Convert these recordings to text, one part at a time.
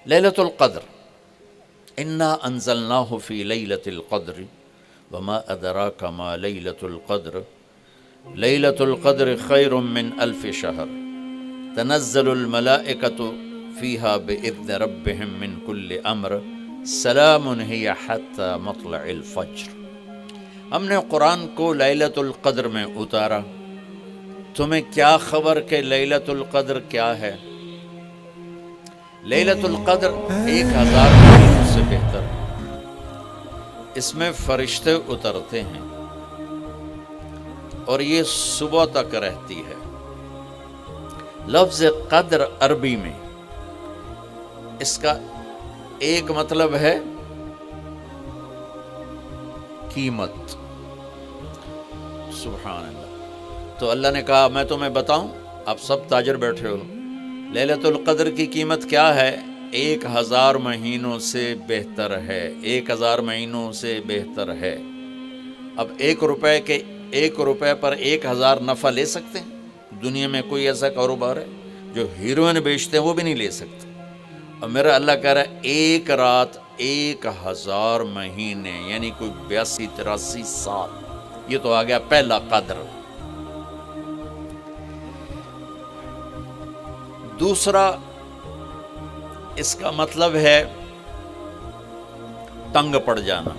لیلۃ القدر، انا انزلناہ فی لیلۃ القدر وما ادراک ما لیلۃ القدر لیلۃ القدر خیر من الف شہر تنزل الملائکۃ فیہا باذن ربہم من کل امر سلام ہی حتی مطلع الفجر۔ ہم نے قرآن کو لیلۃ القدر میں اتارا، تمہیں کیا خبر کہ لیلۃ القدر کیا ہے؟ لیلۃ القدر 1000 مہینوں سے بہتر ہے، اس میں فرشتے اترتے ہیں اور یہ صبح تک رہتی ہے۔ لفظ قدر عربی میں اس کا ایک مطلب ہے قیمت، سبحان اللہ۔ تو اللہ نے کہا میں تمہیں بتاؤں، آپ سب تاجر بیٹھے ہو، لیلۃ القدر کی قیمت کیا ہے؟ 1000 مہینوں سے بہتر ہے، 1000 مہینوں سے بہتر ہے۔ اب 1 روپے پر 1000 نفع لے سکتے ہیں؟ دنیا میں کوئی ایسا کاروبار ہے؟ جو ہیروئن بیچتے ہیں وہ بھی نہیں لے سکتے۔ اور میرا اللہ کہہ رہا ہے 1 رات 1000 مہینے، یعنی کوئی 82-83 سال۔ یہ تو آ گیا پہلا قدر۔ دوسرا اس کا مطلب ہے تنگ پڑ جانا،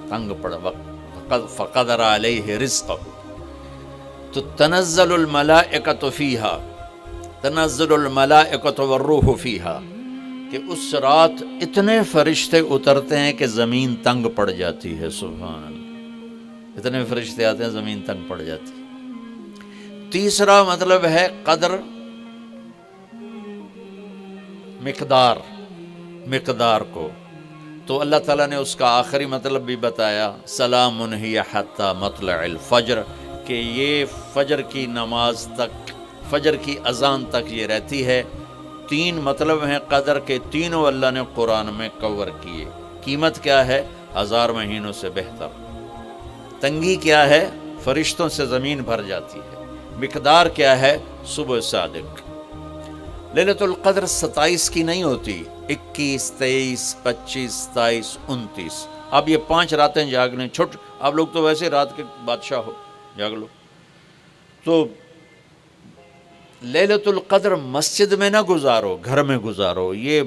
تنگ پڑ وقت فقدر علیہ رزقہ۔ تو تنزل الملائکۃ فیہا، تنزل الملائکۃ والروح فیہا، کہ اس رات اتنے فرشتے اترتے ہیں کہ زمین تنگ پڑ جاتی ہے، سبحان اللہ، اتنے فرشتے آتے ہیں زمین تنگ پڑ جاتی ہے۔ تیسرا مطلب ہے قدر، مقدار کو، تو اللہ تعالیٰ نے اس کا آخری مطلب بھی بتایا، سلام ہی حتی مطلع الفجر، کہ یہ فجر کی نماز تک، فجر کی اذان تک یہ رہتی ہے۔ 3 مطلب ہیں قدر کے، تینوں اللہ نے قرآن میں کور کیے۔ قیمت کیا ہے؟ 1000 مہینوں سے بہتر۔ تنگی کیا ہے؟ فرشتوں سے زمین بھر جاتی ہے۔ مقدار کیا ہے؟ صبح صادق۔ لیلۃ القدر 27 کی نہیں ہوتی، 21، 23، 25، 27، 29۔ اب یہ 5 راتیں جاگ لیں، چھٹ، آپ لوگ تو ویسے رات کے بادشاہ ہو، جاگ لو۔ تو لیلۃ القدر مسجد میں نہ گزارو، گھر میں گزارو۔ یہ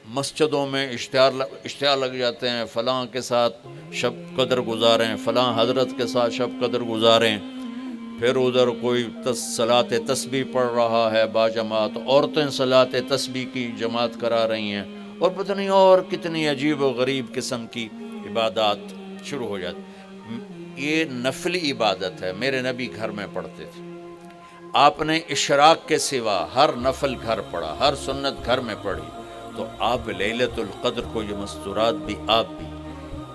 مسجدوں میں اشتہار لگ جاتے ہیں، فلاں کے ساتھ شب قدر گزاریں، فلاں حضرت کے ساتھ شب قدر گزاریں، پھر ادھر کوئی صلاۃ تسبیح پڑھ رہا ہے باجماعت، عورتیں صلاۃ تسبیح کی جماعت کرا رہی ہیں، اور پتہ نہیں اور کتنی عجیب و غریب قسم کی عبادات شروع ہو جاتی۔ یہ نفلی عبادت ہے، میرے نبی گھر میں پڑھتے تھے۔ آپ نے اشراق کے سوا ہر نفل گھر پڑھا، ہر سنت گھر میں پڑھی۔ تو آپ لیلۃ القدر کو یہ مستورات بھی آپ بھی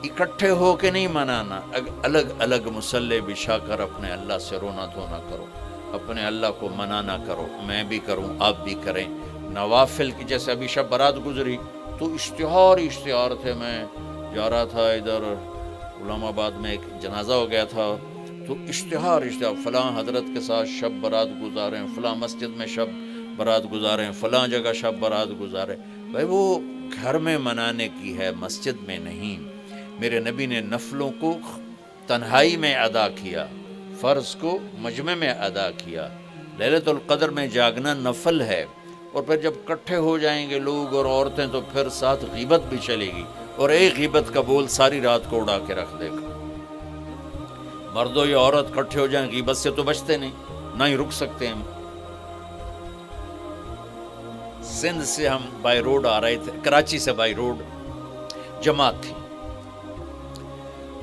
اکٹھے ہو کے نہیں منانا، الگ الگ مصلی بچھا کر اپنے اللہ سے رونا دھونا کرو، اپنے اللہ کو منانا کرو، میں بھی کروں، آپ بھی کریں۔ نوافل کی، جیسے ابھی شب برات گزری تو اشتہار تھے، میں جا رہا تھا ادھر غلام آباد میں، ایک جنازہ ہو گیا تھا، تو اشتہار فلاں حضرت کے ساتھ شب برات گزاریں، فلاں مسجد میں شب برات گزاریں، فلاں جگہ شب برات گزاریں۔ بھائی وہ گھر میں منانے کی ہے، مسجد میں نہیں۔ میرے نبی نے نفلوں کو تنہائی میں ادا کیا، فرض کو مجمع میں ادا کیا۔ لیلۃ القدر میں جاگنا نفل ہے، اور پھر جب کٹھے ہو جائیں گے لوگ اور عورتیں تو پھر ساتھ غیبت بھی چلے گی، اور ایک غیبت کا بول ساری رات کو اڑا کے رکھ دے گا۔ مردوں یا عورت کٹھے ہو جائیں، غیبت سے تو بچتے نہیں، نہ ہی رک سکتے ہیں۔ سندھ سے ہم بائی روڈ آ رہے تھے، کراچی سے بائی روڈ جماعت تھی،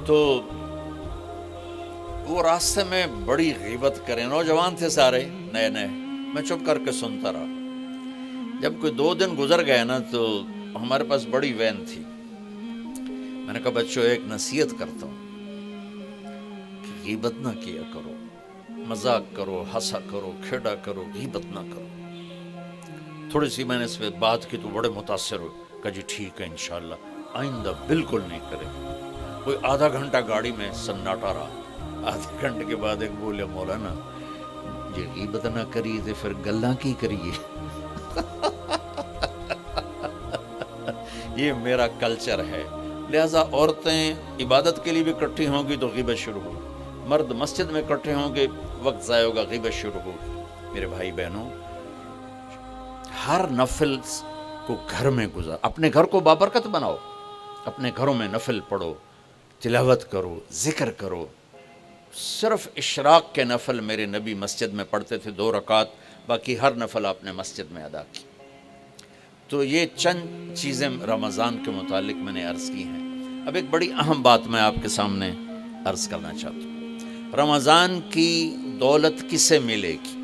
تو وہ راستے میں بڑی غیبت کریں، نوجوان تھے سارے نئے نئے، میں چپ کر کے سنتا رہا۔ جب کوئی 2 دن گزر گئے نا، تو ہمارے پاس بڑی وین تھی، میں نے کہا بچوں ایک نصیحت کرتا ہوں کہ غیبت نہ کیا کرو، مذاق کرو، ہنسا کرو، کھیڑا کرو، غیبت نہ کرو۔ تھوڑی سی میں نے اس پہ بات کی تو بڑے متاثر ہوئے، کہا جی ٹھیک ہے انشاءاللہ آئندہ بالکل نہیں کرے۔ کوئی آدھا گھنٹہ گاڑی میں سناٹا رہا، آدھے گھنٹے کے بعد ایک بولے مولانا جی غیبت نہ کریے تو پھر گلاں کی کریے۔ یہ میرا کلچر ہے. لہٰذا عورتیں عبادت کے لیے بھی اکٹھی ہوں گی تو غیبت شروع ہو، مرد مسجد میں اکٹھے ہوں گے وقت ضائع ہوگا، غیبت شروع ہو. میرے بھائی بہنوں، ہر نفل کو گھر میں گزار، اپنے گھر کو بابرکت بناؤ، اپنے گھروں میں نفل پڑھو، تلاوت کرو، ذکر کرو. صرف اشراق کے نفل میرے نبی مسجد میں پڑھتے تھے 2 رکعت، باقی ہر نفل آپ نے مسجد میں ادا کی. تو یہ چند چیزیں رمضان کے متعلق میں نے عرض کی ہیں. اب ایک بڑی اہم بات میں آپ کے سامنے عرض کرنا چاہتا ہوں. رمضان کی دولت کس سے ملے گی؟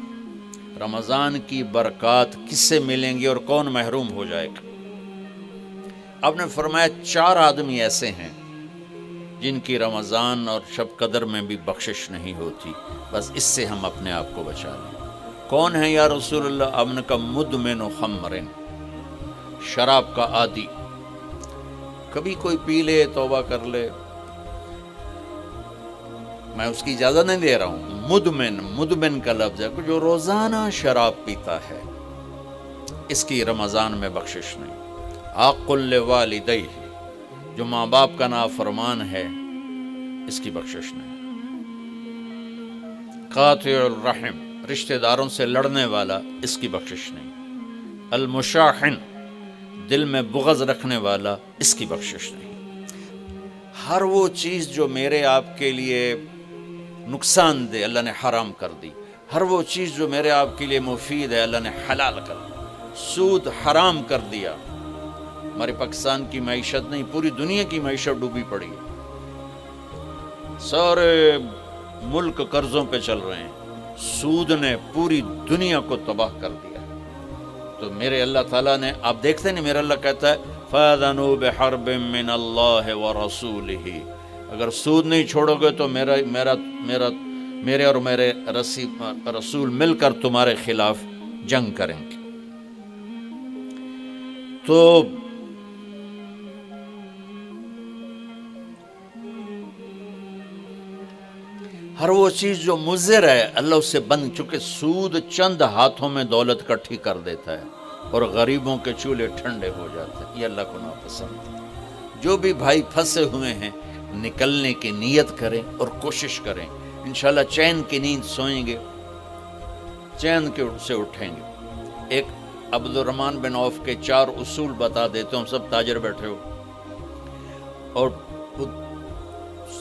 رمضان کی برکات کس سے ملیں گی اور کون محروم ہو جائے گا؟ آپ نے فرمایا 4 آدمی ایسے ہیں جن کی رمضان اور شب قدر میں بھی بخشش نہیں ہوتی، بس اس سے ہم اپنے آپ کو بچا لیں. کون ہے یا رسول اللہ؟ آپ نے کہا مدمن خمرن، شراب کا عادی. کبھی کوئی پی لے توبہ کر لے، میں اس کی اجازت نہیں دے رہا ہوں. مدمن کا لفظ ہے جو روزانہ شراب پیتا ہے، اس کی رمضان میں بخشش نہیں. عاق لوالدیہ، جو ماں باپ کا نافرمان ہے، اس کی بخشش نہیں. قاطع الرحم، رشتہ داروں سے لڑنے والا، اس کی بخشش نہیں. المشاحن، دل میں بغض رکھنے والا، اس کی بخشش نہیں. ہر وہ چیز جو میرے آپ کے لیے نقصان دے اللہ نے حرام کر دی، ہر وہ چیز جو میرے آپ کے لیے مفید ہے اللہ نے حلال کر دی. سود حرام کر دیا. ہمارے پاکستان کی معیشت نہیں، پوری دنیا کی معیشت ڈوبی پڑی ہے. سارے ملک قرضوں پہ چل رہے ہیں. سود نے پوری دنیا کو تباہ کر دیا. تو میرے اللہ تعالیٰ نے، آپ دیکھتے نہیں، میرا اللہ کہتا ہے فَأَذَنُوا بِحَرْبٍ مِّنَ اللَّهِ وَرَسُولِهِ، اگر سود نہیں چھوڑو گے تو میرے اور میرے رسول مل کر تمہارے خلاف جنگ کریں گے. تو ہر وہ چیز جو مضر ہے اللہ اس سے بند، چونکہ سود چند ہاتھوں میں دولت کٹھی کر دیتا ہے اور غریبوں کے چولہے ٹھنڈے ہو جاتے ہیں. یہ اللہ کو ناپسند ہے. جو بھی بھائی پھنسے ہوئے ہیں نکلنے کی نیت کریں اور کوشش کریں، انشاءاللہ چین کی نیند سوئیں گے، چین کے سے اٹھیں گے. ایک عبد الرحمن بن عوف کے 4 اصول بتا دیتے ہوں، سب تاجر بیٹھے ہو، اور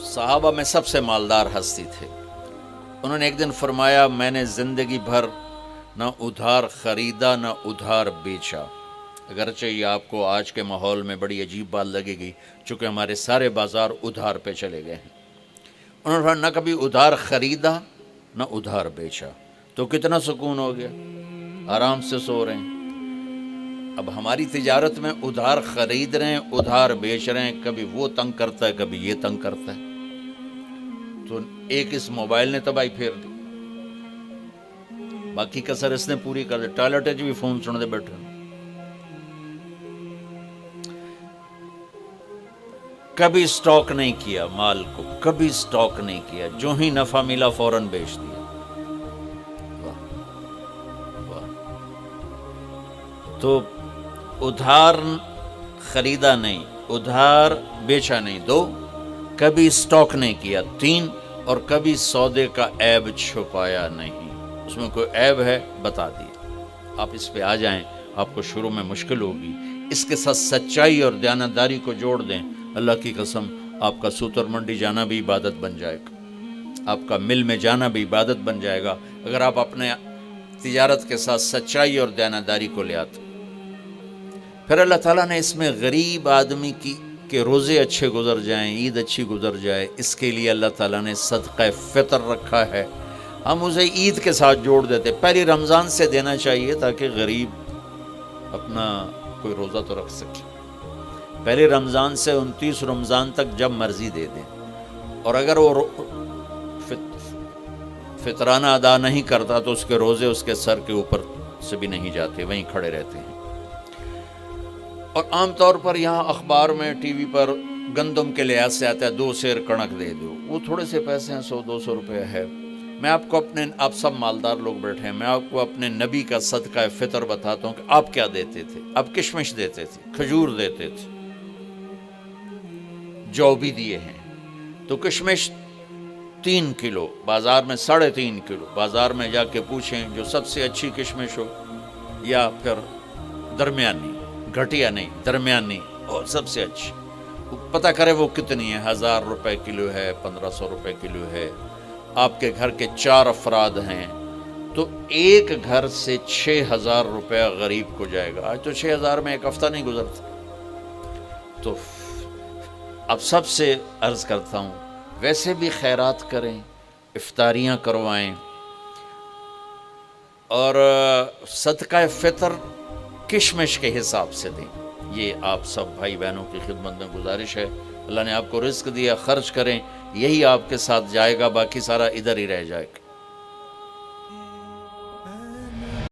صحابہ میں سب سے مالدار ہستی تھے. انہوں نے ایک دن فرمایا میں نے زندگی بھر نہ ادھار خریدا نہ ادھار بیچا. اگرچہ یہ آپ کو آج کے ماحول میں بڑی عجیب بات لگے گی، چونکہ ہمارے سارے بازار ادھار پہ چلے گئے ہیں. انہوں نے فرمایا نہ کبھی ادھار خریدا نہ ادھار بیچا. تو کتنا سکون ہو گیا، آرام سے سو رہے ہیں. اب ہماری تجارت میں ادھار خرید رہے ہیں، ادھار بیچ رہے ہیں، کبھی وہ تنگ کرتا ہے کبھی یہ تنگ کرتا ہے. تو ایک اس موبائل نے تباہی پھیر دی، باقی کسر اس نے پوری کر دی. ٹوائلٹ بھی فون سن دے بیٹھے. کبھی سٹاک نہیں کیا مال کو، کبھی سٹاک نہیں کیا، جو ہی نفع ملا فوراً بیچ دیا. تو ادھار خریدا نہیں، ادھار بیچا نہیں 2، کبھی سٹاک نہیں کیا 3، اور کبھی سودے کا عیب چھپایا نہیں. اس میں کوئی عیب ہے بتا دیا. آپ اس پہ آ جائیں، آپ کو شروع میں مشکل ہوگی. اس کے ساتھ سچائی اور دیانتداری کو جوڑ دیں، اللہ کی قسم آپ کا سوتر منڈی جانا بھی عبادت بن جائے گا، آپ کا مل میں جانا بھی عبادت بن جائے گا، اگر آپ اپنے تجارت کے ساتھ سچائی اور دیانتداری کو لے آتے. پھر اللہ تعالیٰ نے اس میں غریب آدمی کے روزے اچھے گزر جائیں، عید اچھی گزر جائے، اس کے لیے اللہ تعالیٰ نے صدقہ فطر رکھا ہے. ہم اسے عید کے ساتھ جوڑ دیتے. پہلی رمضان سے دینا چاہیے تاکہ غریب اپنا کوئی روزہ تو رکھ سکے. پہلی رمضان سے 29 رمضان تک جب مرضی دے دیں. اور اگر وہ فطرانہ ادا نہیں کرتا تو اس کے روزے اس کے سر کے اوپر سے بھی نہیں جاتے، وہیں کھڑے رہتے ہیں. اور عام طور پر یہاں اخبار میں ٹی وی پر گندم کے لحاظ سے آتا ہے 2 سیر کنک دے دو. وہ تھوڑے سے پیسے ہیں، 100-200 روپے ہے. میں آپ کو آپ سب مالدار لوگ بیٹھے ہیں، میں آپ کو اپنے نبی کا صدقہ فطر بتاتا ہوں کہ آپ کیا دیتے تھے. آپ کشمش دیتے تھے، کھجور دیتے تھے، جو بھی دیے ہیں. تو کشمش 3 کلو، بازار میں 3.5 کلو. بازار میں جا کے پوچھیں جو سب سے اچھی کشمش ہو یا پھر درمیانی، گھٹیا نہیں درمیانی اور سب سے اچھی، پتہ کرے وہ کتنی ہے. 1000 روپے کلو ہے، 1500 روپے کلو ہے. آپ کے گھر کے 4 افراد ہیں تو ایک گھر سے 6000 روپے غریب کو جائے گا. آج تو 6000 میں ایک ہفتہ نہیں گزرتا. تو اب سب سے عرض کرتا ہوں، ویسے بھی خیرات کریں، افطاریاں کروائیں، اور صدقہ فطر کشمش کے حساب سے دیں. یہ آپ سب بھائی بہنوں کی خدمت میں گزارش ہے. اللہ نے آپ کو رزق دیا، خرچ کریں، یہی آپ کے ساتھ جائے گا، باقی سارا ادھر ہی رہ جائے گا.